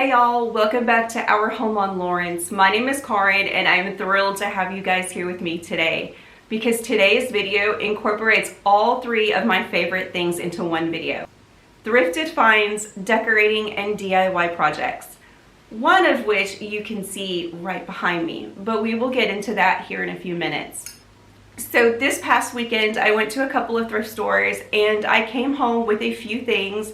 Hey y'all, welcome back to our home on Lawrence. My name is Karin and I'm thrilled to have you guys here with me today because today's video incorporates all three of my favorite things into one video. Thrifted finds, decorating, and DIY projects. One of which you can see right behind me, but we will get into that here in a few minutes. So this past weekend I went to a couple of thrift stores and I came home with a few things,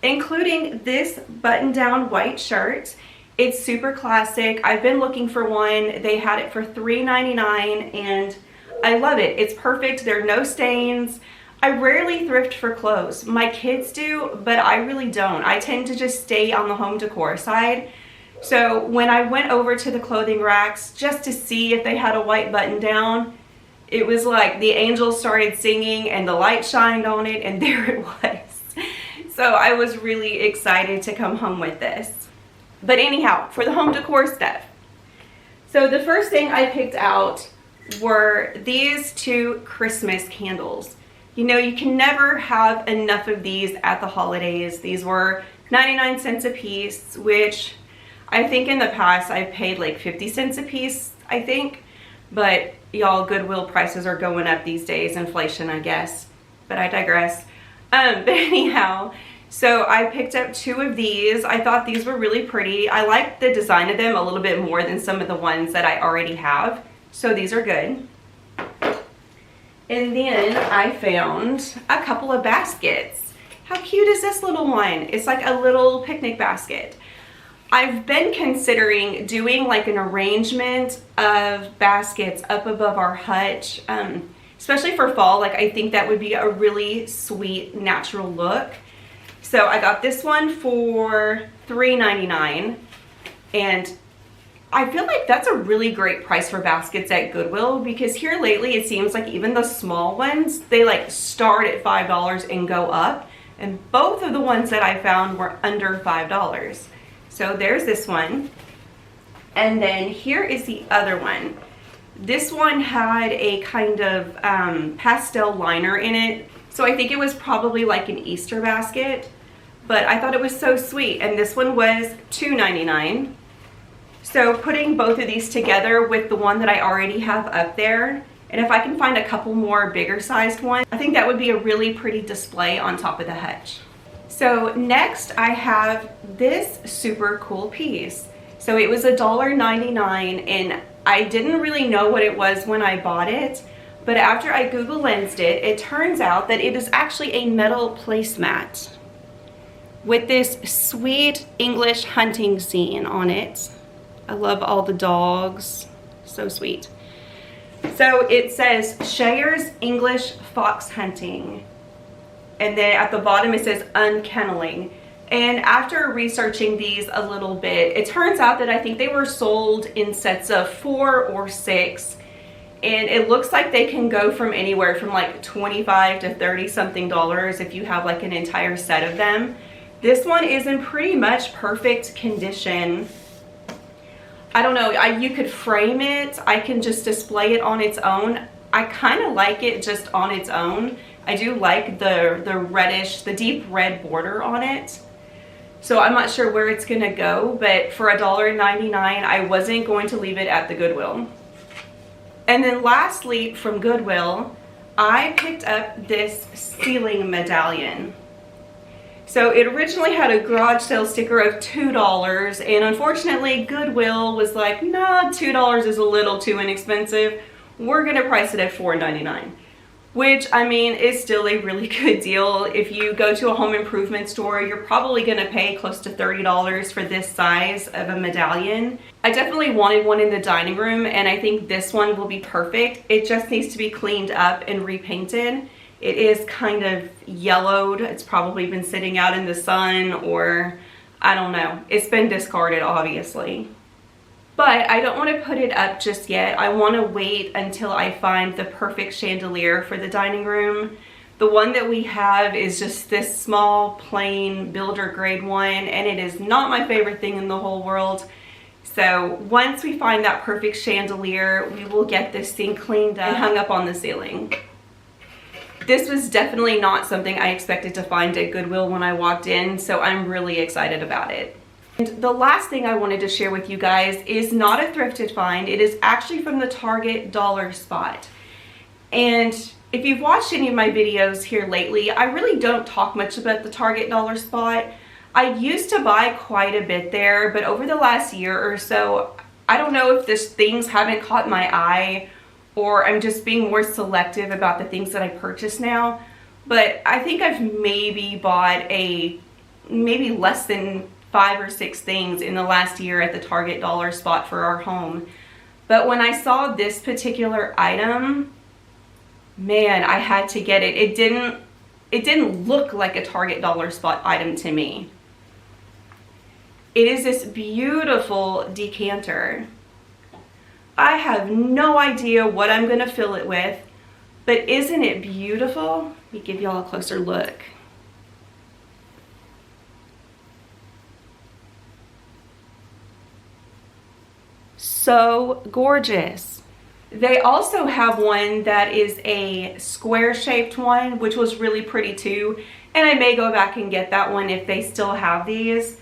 including this button-down white shirt. It's super classic. I've been looking for one. They had it for $3.99 and I love it. It's perfect. There are no stains. I rarely thrift for clothes. My kids do, but I really don't. I tend to just stay on the home decor side. So when I went over to the clothing racks just to see if they had a white button-down, it was like the angels started singing and the light shined on it and there it was. So I was really excited to come home with this. But anyhow, for the home decor stuff. So the first thing I picked out were these two Christmas candles. You know, you can never have enough of these at the holidays. These were 99 cents a piece, which I think in the past I've paid like 50 cents a piece, I think. But y'all, Goodwill prices are going up these days. Inflation, I guess. But I digress. But anyhow, so I picked up two of these. I thought these were really pretty. I like the design of them a little bit more than some of the ones that I already have. So these are good. And then I found a couple of baskets. How cute is this little one? It's like a little picnic basket. I've been considering doing like an arrangement of baskets up above our hutch. Especially for fall, like I think that would be a really sweet natural look. So I got this one for $3.99 and I feel like that's a really great price for baskets at Goodwill because here lately it seems like even the small ones, they like start at $5 and go up, and both of the ones that I found were under $5. So there's this one, and then here is the other one. This one had a kind of pastel liner in it, so I think it was probably like an Easter basket, but I thought it was so sweet. And this one was $2.99. So putting both of these together with the one that I already have up there, and if I can find a couple more bigger sized ones, I think that would be a really pretty display on top of the hutch. So next I have this super cool piece. So it was $1.99 and I didn't really know what it was when I bought it, but after I Google Lensed it, it turns out that it is actually a metal placemat with this sweet English hunting scene on it. I love all the dogs, so sweet. So it says Shayer's English Fox Hunting, and then at the bottom it says unkenneling. And after researching these a little bit, it turns out that I think they were sold in sets of 4 or 6. And it looks like they can go from anywhere from like $25 to $30 something if you have like an entire set of them. This one is in pretty much perfect condition. I don't know, you could frame it. I can just display it on its own. I kind of like it just on its own. I do like the reddish, the deep red border on it. So I'm not sure where it's gonna go, but for $1.99, I wasn't going to leave it at the Goodwill. And then lastly, from Goodwill, I picked up this ceiling medallion. So it originally had a garage sale sticker of $2, and unfortunately Goodwill was like, nah, $2 is a little too inexpensive. We're gonna price it at $4.99. Which, I mean, is still a really good deal. If you go to a home improvement store, you're probably gonna pay close to $30 for this size of a medallion. I definitely wanted one in the dining room, and I think this one will be perfect. It just needs to be cleaned up and repainted. It is kind of yellowed. It's probably been sitting out in the sun, or I don't know. It's been discarded, obviously. But I don't want to put it up just yet. I want to wait until I find the perfect chandelier for the dining room. The one that we have is just this small, plain builder grade one, and it is not my favorite thing in the whole world. So once we find that perfect chandelier, we will get this thing cleaned up and hung up on the ceiling. This was definitely not something I expected to find at Goodwill when I walked in, so I'm really excited about it. And the last thing I wanted to share with you guys is not a thrifted find. It is actually from the Target dollar spot. And if you've watched any of my videos here lately, I really don't talk much about the Target dollar spot. I used to buy quite a bit there, but over the last year or so, I don't know if these things haven't caught my eye or I'm just being more selective about the things that I purchase now. But I think I've maybe bought maybe less than 5 or 6 things in the last year at the Target dollar spot for our home. But when I saw this particular item, man, I had to get it. It didn't look like a Target dollar spot item to me. It is this beautiful decanter. I have no idea what I'm gonna fill it with, but isn't it beautiful? Let me give y'all a closer look. So gorgeous. They also have one that is a square shaped one, which was really pretty too. And I may go back and get that one if they still have these.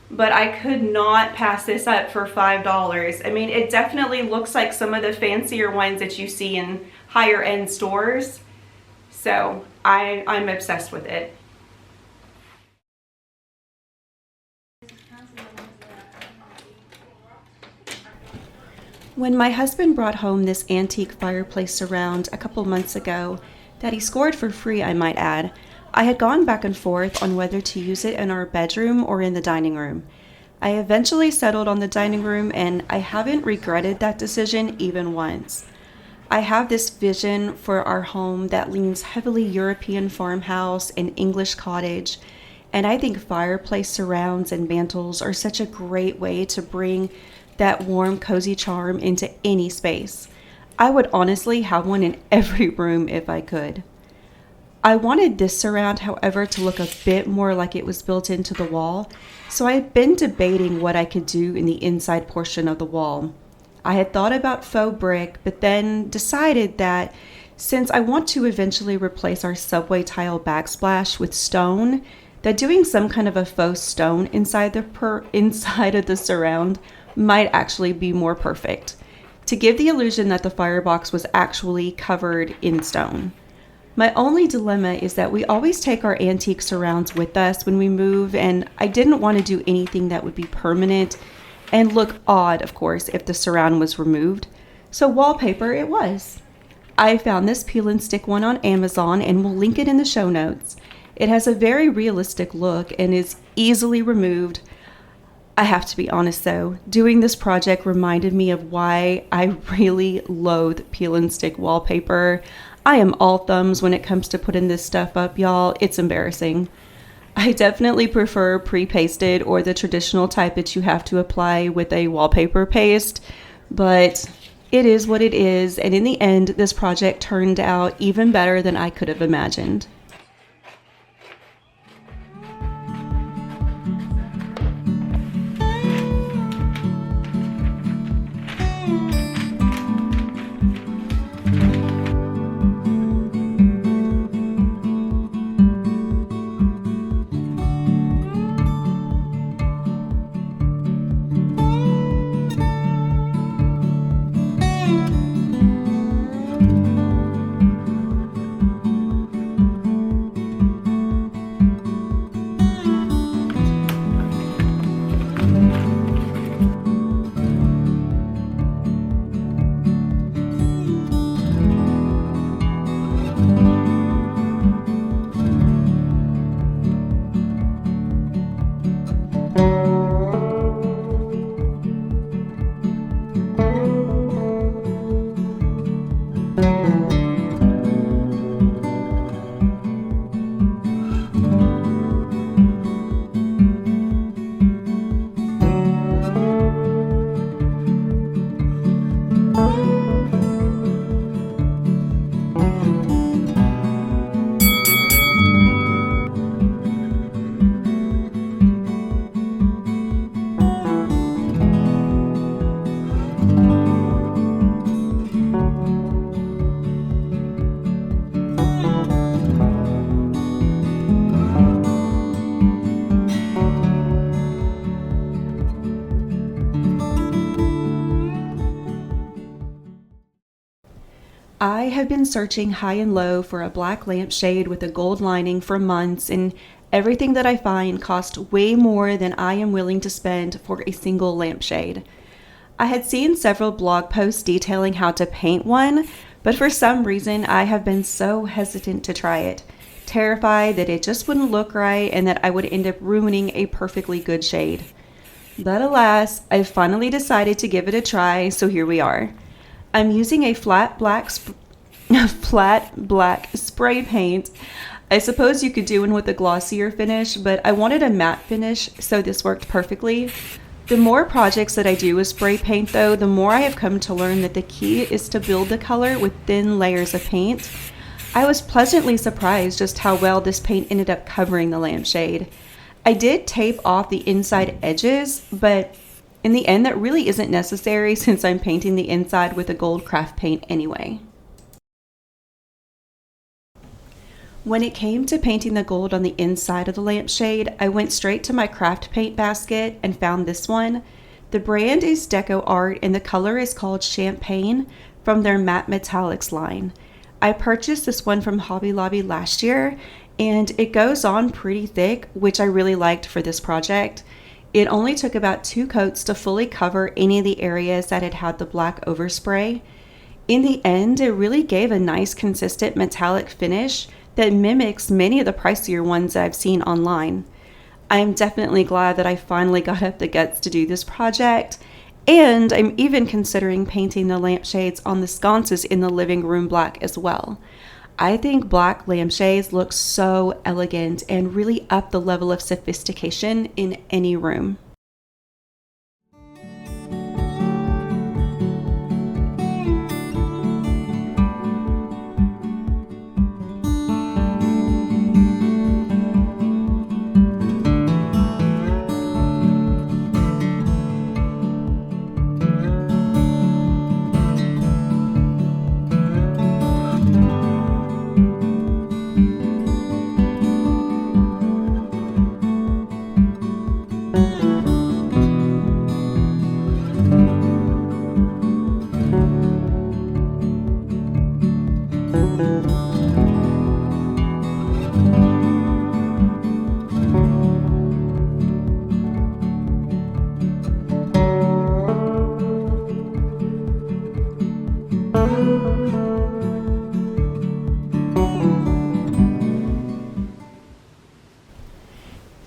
But I could not pass this up for $5. I mean, it definitely looks like some of the fancier ones that you see in higher end stores. So I'm obsessed with it. When my husband brought home this antique fireplace surround a couple months ago, that he scored for free, I might add, I had gone back and forth on whether to use it in our bedroom or in the dining room. I eventually settled on the dining room, and I haven't regretted that decision even once. I have this vision for our home that leans heavily European farmhouse and English cottage, and I think fireplace surrounds and mantels are such a great way to bring that warm, cozy charm into any space. I would honestly have one in every room if I could. I wanted this surround, however, to look a bit more like it was built into the wall, so I had been debating what I could do in the inside portion of the wall. I had thought about faux brick, but then decided that since I want to eventually replace our subway tile backsplash with stone, that doing some kind of a faux stone inside of the surround might actually be more perfect, to give the illusion that the firebox was actually covered in stone. My only dilemma is that we always take our antique surrounds with us when we move, and I didn't want to do anything that would be permanent and look odd, of course, if the surround was removed. So wallpaper it was. I found this peel and stick one on Amazon and will link it in the show notes. It has a very realistic look and is easily removed. I have to be honest though, doing this project reminded me of why I really loathe peel and stick wallpaper. I am all thumbs when it comes to putting this stuff up, y'all. It's embarrassing. I definitely prefer pre-pasted or the traditional type that you have to apply with a wallpaper paste, but it is what it is, and in the end, this project turned out even better than I could have imagined. I have been searching high and low for a black lampshade with a gold lining for months, and everything that I find costs way more than I am willing to spend for a single lampshade. I had seen several blog posts detailing how to paint one, but for some reason I have been so hesitant to try it, terrified that it just wouldn't look right and that I would end up ruining a perfectly good shade. But alas, I finally decided to give it a try, so here we are. I'm using a flat black spray paint. I suppose you could do one with a glossier finish, but I wanted a matte finish, so this worked perfectly. The more projects that I do with spray paint though, the more I have come to learn that the key is to build the color with thin layers of paint. I was pleasantly surprised just how well this paint ended up covering the lampshade. I did tape off the inside edges, but in the end that really isn't necessary since I'm painting the inside with a gold craft paint anyway. When it came to painting the gold on the inside of the lampshade, I went straight to my craft paint basket and found this one. The brand is Deco Art and the color is called Champagne from their Matte Metallics line. I purchased this one from Hobby Lobby last year and it goes on pretty thick, which I really liked for this project. It only took about 2 coats to fully cover any of the areas that had the black overspray. In the end, it really gave a nice consistent metallic finish that mimics many of the pricier ones that I've seen online. I am definitely glad that I finally got up the guts to do this project, and I'm even considering painting the lampshades on the sconces in the living room black as well. I think black lampshades look so elegant and really up the level of sophistication in any room.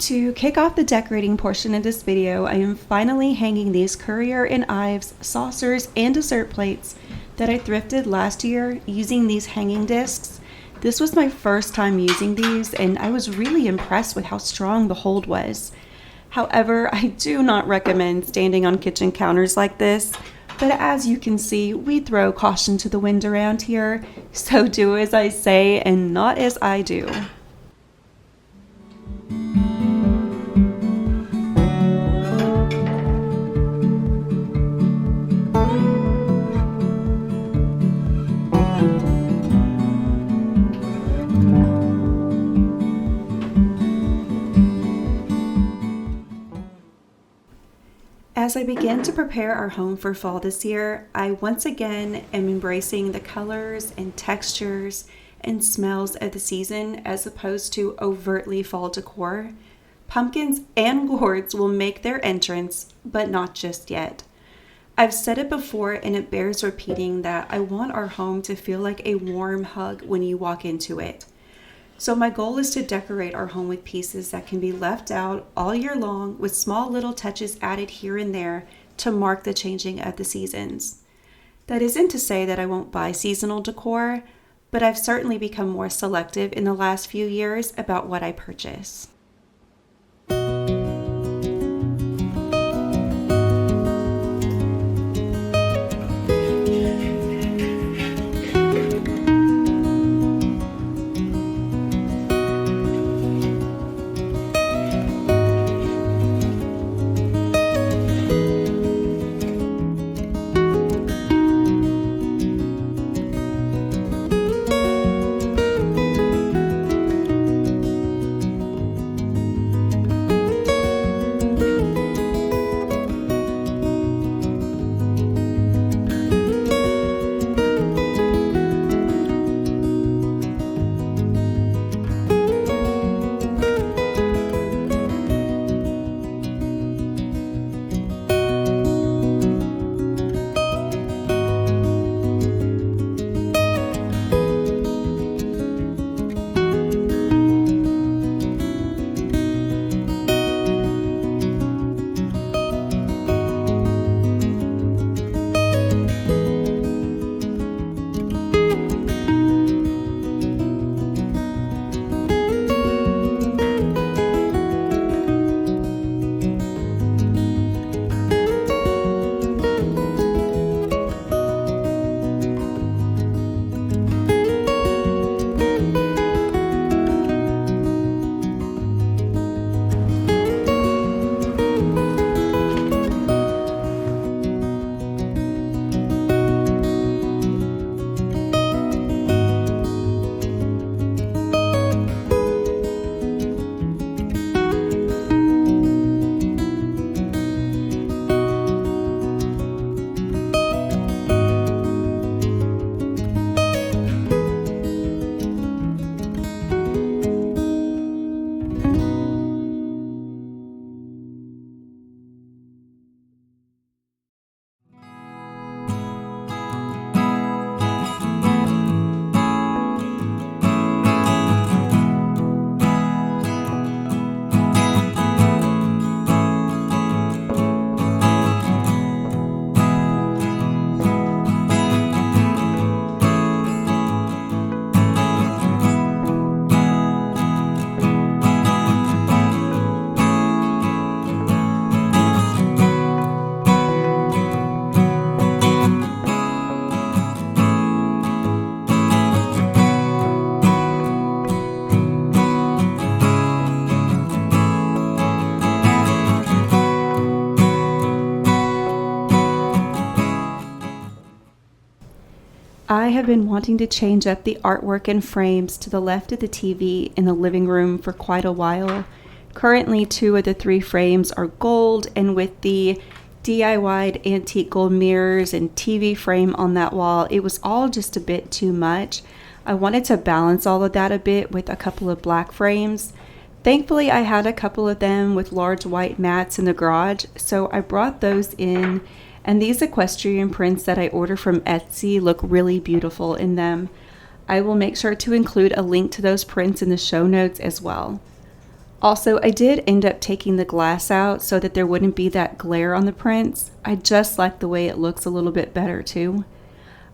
To kick off the decorating portion of this video, I am finally hanging these Currier and Ives saucers and dessert plates that I thrifted last year using these hanging discs. This was my first time using these and I was really impressed with how strong the hold was. However, I do not recommend standing on kitchen counters like this, but as you can see, we throw caution to the wind around here, so do as I say and not as I do. As I begin to prepare our home for fall this year, I once again am embracing the colors and textures and smells of the season as opposed to overtly fall decor. Pumpkins and gourds will make their entrance, but not just yet. I've said it before and it bears repeating that I want our home to feel like a warm hug when you walk into it. So my goal is to decorate our home with pieces that can be left out all year long with small little touches added here and there to mark the changing of the seasons. That isn't to say that I won't buy seasonal decor, but I've certainly become more selective in the last few years about what I purchase. I have been wanting to change up the artwork and frames to the left of the TV in the living room for quite a while. Currently, 2 of the 3 frames are gold, and with the DIY'd antique gold mirrors and TV frame on that wall, it was all just a bit too much. I wanted to balance all of that a bit with a couple of black frames. Thankfully, I had a couple of them with large white mats in the garage, so I brought those in, and these equestrian prints that I ordered from Etsy look really beautiful in them. I will make sure to include a link to those prints in the show notes as well. Also, I did end up taking the glass out so that there wouldn't be that glare on the prints. I just like the way it looks a little bit better too.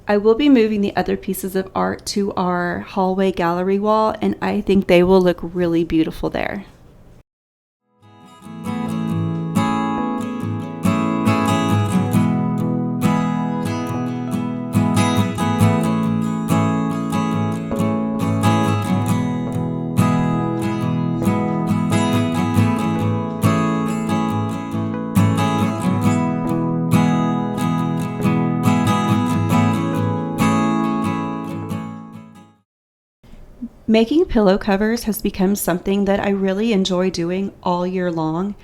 I will be moving the other pieces of art to our hallway gallery wall, and I think they will look really beautiful there. Making pillow covers has become something that I really enjoy doing all year long,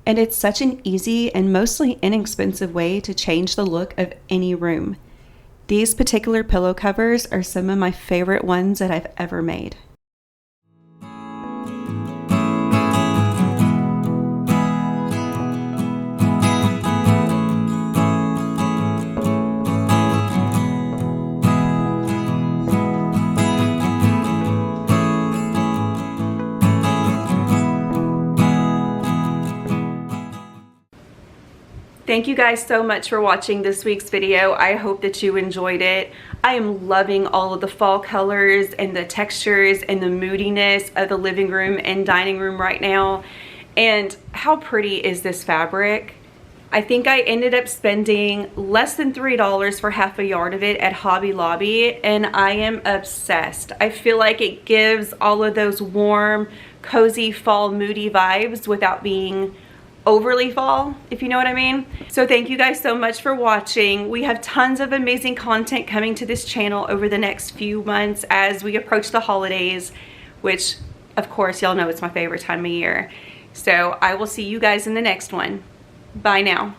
and it's such an easy and mostly inexpensive way to change the look of any room. These particular pillow covers are some of my favorite ones that I've ever made. Thank you guys so much for watching this week's video. I hope that you enjoyed it. I am loving all of the fall colors and the textures and the moodiness of the living room and dining room right now. And how pretty is this fabric? I think I ended up spending less than $3 for half a yard of it at Hobby Lobby, and I am obsessed. I feel like it gives all of those warm, cozy, fall, moody vibes without being overly fall, if you know what I mean. So thank you guys so much for watching. We have tons of amazing content coming to this channel over the next few months as we approach the holidays, which of course y'all know it's my favorite time of year. So I will see you guys in the next one. Bye now.